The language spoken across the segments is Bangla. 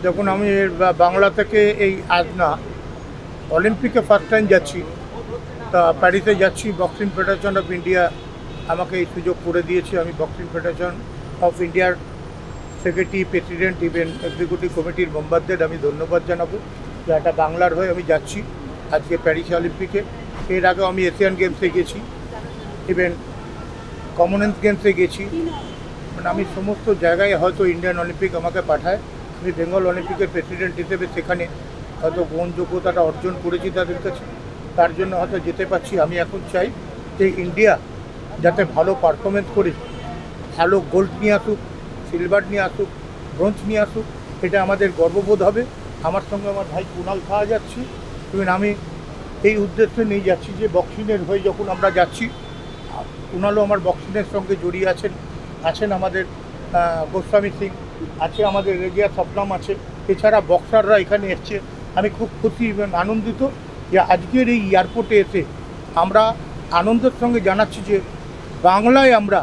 যখন আমি বাংলা থেকে এই আজ না অলিম্পিকে ফার্স্ট টাইম যাচ্ছি, তা প্যারিসে যাচ্ছি। বক্সিং ফেডারেশন অফ ইন্ডিয়া আমাকে এই সুযোগ করে দিয়েছে। আমি বক্সিং ফেডারেশন অফ ইন্ডিয়ার সেক্রেটারি, প্রেসিডেন্ট, ইভেন এক্সিকিউটিভ কমিটির মেম্বারদের আমি ধন্যবাদ জানাবো যে একটা বাংলার হয়ে আমি যাচ্ছি আজকে প্যারিস অলিম্পিকে। এর আগেও আমি এশিয়ান গেমসে গেছি, ইভেন কমনওয়েলথ গেমসে গেছি। মানে আমি সমস্ত জায়গায় হয়তো ইন্ডিয়ান অলিম্পিক আমাকে পাঠায়। আমি বেঙ্গল অলিম্পিকের প্রেসিডেন্ট হিসেবে সেখানে হয়তো গ্রহণযোগ্যতাটা অর্জন করেছি তাদের কাছে, তার জন্য হয়তো যেতে পারছি। আমি এখন চাই যে ইন্ডিয়া যাতে ভালো পারফরমেন্স করে ভালো গোল্ড নিয়ে আসুক, সিলভার নিয়ে আসুক, ব্রোঞ্জ নিয়ে আসুক, এটা আমাদের গর্ববোধ হবে। আমার সঙ্গে আমার ভাই কুণাল খাওয়া যাচ্ছি, ইভেন আমি এই উদ্দেশ্যে নিয়ে যাচ্ছি যে বক্সিংয়ের হয়ে যখন আমরা যাচ্ছি, কুণালও আমার বক্সিংয়ের সঙ্গে জড়িয়ে আছেন আমাদের গোস্বামী সিং আছে, আমাদের রেজিয়া সপনাম আছে, এছাড়া বক্সাররা এখানে এসছে। আমি খুব খুশি এবং আনন্দিত যে আজকের এই এয়ারপোর্টে এসে আমরা আনন্দের সঙ্গে জানাচ্ছি যে বাংলায় আমরা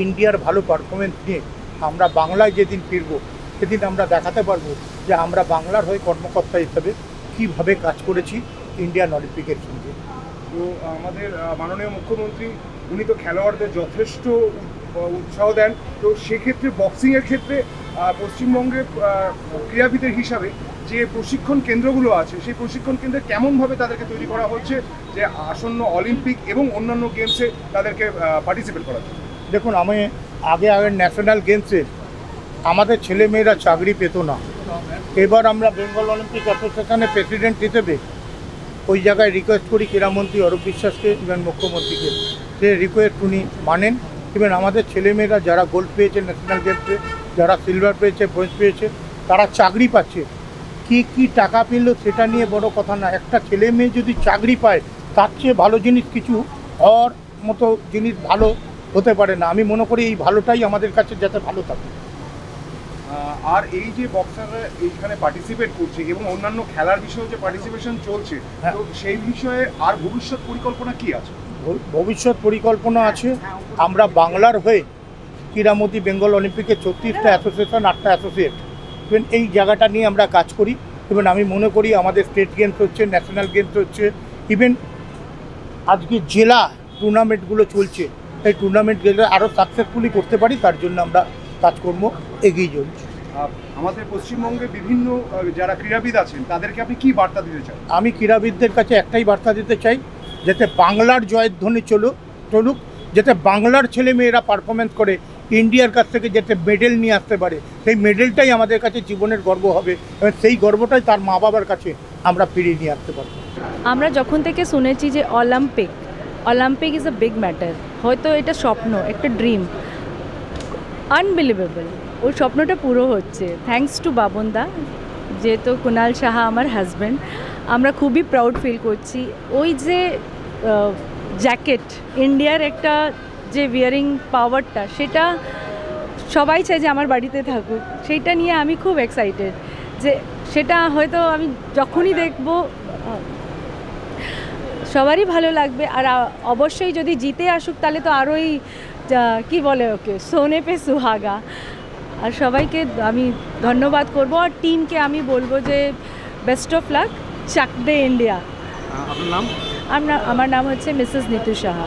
ইন্ডিয়ার ভালো পারফরমেন্স নিয়ে আমরা বাংলায় যেদিন ফিরব সেদিন আমরা দেখাতে পারবো যে আমরা বাংলার হয়ে কর্মকর্তা হিসেবে কীভাবে কাজ করেছি ইন্ডিয়ান অলিম্পিকের সঙ্গে। তো আমাদের মাননীয় মুখ্যমন্ত্রী উনি তো খেলোয়াড়দের যথেষ্ট উৎসাহ দেন। তো সেক্ষেত্রে বক্সিংয়ের ক্ষেত্রে পশ্চিমবঙ্গের ক্রীড়াবিদের হিসাবে যে প্রশিক্ষণ কেন্দ্রগুলো আছে, সেই প্রশিক্ষণ কেন্দ্রে কেমনভাবে তাদেরকে তৈরি করা হচ্ছে যে আসন্ন অলিম্পিক এবং অন্যান্য গেমসে তাদেরকে পার্টিসিপেট করার জন্য? দেখুন, আমি আগের ন্যাশনাল গেমসে আমাদের ছেলেমেয়েরা চাকরি পেত না। এবার আমরা বেঙ্গল অলিম্পিক অ্যাসোসিয়েশনের প্রেসিডেন্ট হিসেবে ওই জায়গায় রিকোয়েস্ট করি ক্রীড়ামন্ত্রী অরূপ বিশ্বাসকে, ইভেন মুখ্যমন্ত্রীকে, সে রিকোয়েস্ট উনি মানেন। ইভেন আমাদের ছেলেমেয়েরা যারা গোল্ড পেয়েছে ন্যাশনাল গেমসে, যারা সিলভার পেয়েছে, ব্রোঞ্জ পেয়েছে, তারা চাকরি পাচ্ছে। কী টাকা পেল সেটা নিয়ে বড় কথা না, একটা ছেলে মেয়ে যদি চাকরি পায় তার চেয়ে ভালো জিনিস কিছু হওয়ার মতো জিনিস ভালো হতে পারে না। আমি মনে করি এই ভালোটাই আমাদের কাছে যাতে ভালো থাকে। আর এই যে বক্সাররা এইখানে পার্টিসিপেট করছে এবং অন্যান্য খেলার বিষয়েও যে পার্টিসিপেশন চলছে, তো সেই বিষয়ে আর ভবিষ্যৎ পরিকল্পনা কি আছে? ভবিষ্যৎ পরিকল্পনা আছে, আমরা বাংলার হয়ে ক্রীড়ামন্ত্রী বেঙ্গল অলিম্পিকের 36টা অ্যাসোসিয়েশন, 8টা অ্যাসোসিয়েট, ইভেন এই জায়গাটা নিয়ে আমরা কাজ করি। ইভেন আমি মনে করি আমাদের স্টেট গেমস হচ্ছে, ন্যাশনাল গেমস হচ্ছে, ইভেন আজকে জেলা টুর্নামেন্টগুলো চলছে, এই টুর্নামেন্টগুলো আরও সাকসেসফুলি করতে পারি, তার জন্য আমরা কাজকর্ম এগিয়ে চলছি। আমাদের পশ্চিমবঙ্গে বিভিন্ন যারা ক্রীড়াবিদ আছেন তাদেরকে আপনি কি বার্তা দিতে চান? আমি ক্রীড়াবিদদের কাছে একটাই বার্তা দিতে চাই, যাতে বাংলার জয়ধ্বনি চলুক, যাতে বাংলার ছেলেমেয়েরা পারফরমেন্স করে ইন্ডিয়ার কাছ থেকে যাতে মেডেল নিয়ে আসতে পারে। সেই মেডেলটাই আমাদের কাছে জীবনের গর্ব হবে এবং সেই গর্বটাই তার মা বাবার কাছে আমরা ফিরিয়ে নিয়ে আসতে পারবো। আমরা যখন থেকে শুনেছি যে Olympic is a big matter, হয়তো এটা স্বপ্ন, একটা ড্রিম, আনবিলিভেবল, ওই স্বপ্নটা পুরো হচ্ছে থ্যাঙ্কস টু বাবনদা, যেহেতু কুণাল সাহা আমার হাজব্যান্ড। আমরা খুবই প্রাউড ফিল করছি। ওই যে জ্যাকেট, ইন্ডিয়ার একটা যে উইয়ারিং পাওয়ারটা, সেটা সবাই চাই যে আমার বাড়িতে থাকুক। সেইটা নিয়ে আমি খুব এক্সাইটেড যে সেটা হয়তো আমি যখনই দেখব সবারই ভালো লাগবে। আর অবশ্যই যদি জিতে আসুক তাহলে তো আরোই কি বলে ওকে, সোনে পে সুহাগা। আর সবাইকে আমি ধন্যবাদ করব, আর টিমকে আমি বলবো যে বেস্ট অফ লাক, চাক দে ইন্ডিয়া। আপনার নাম? আমার নাম হচ্ছে মিসেস নিতু সাহা।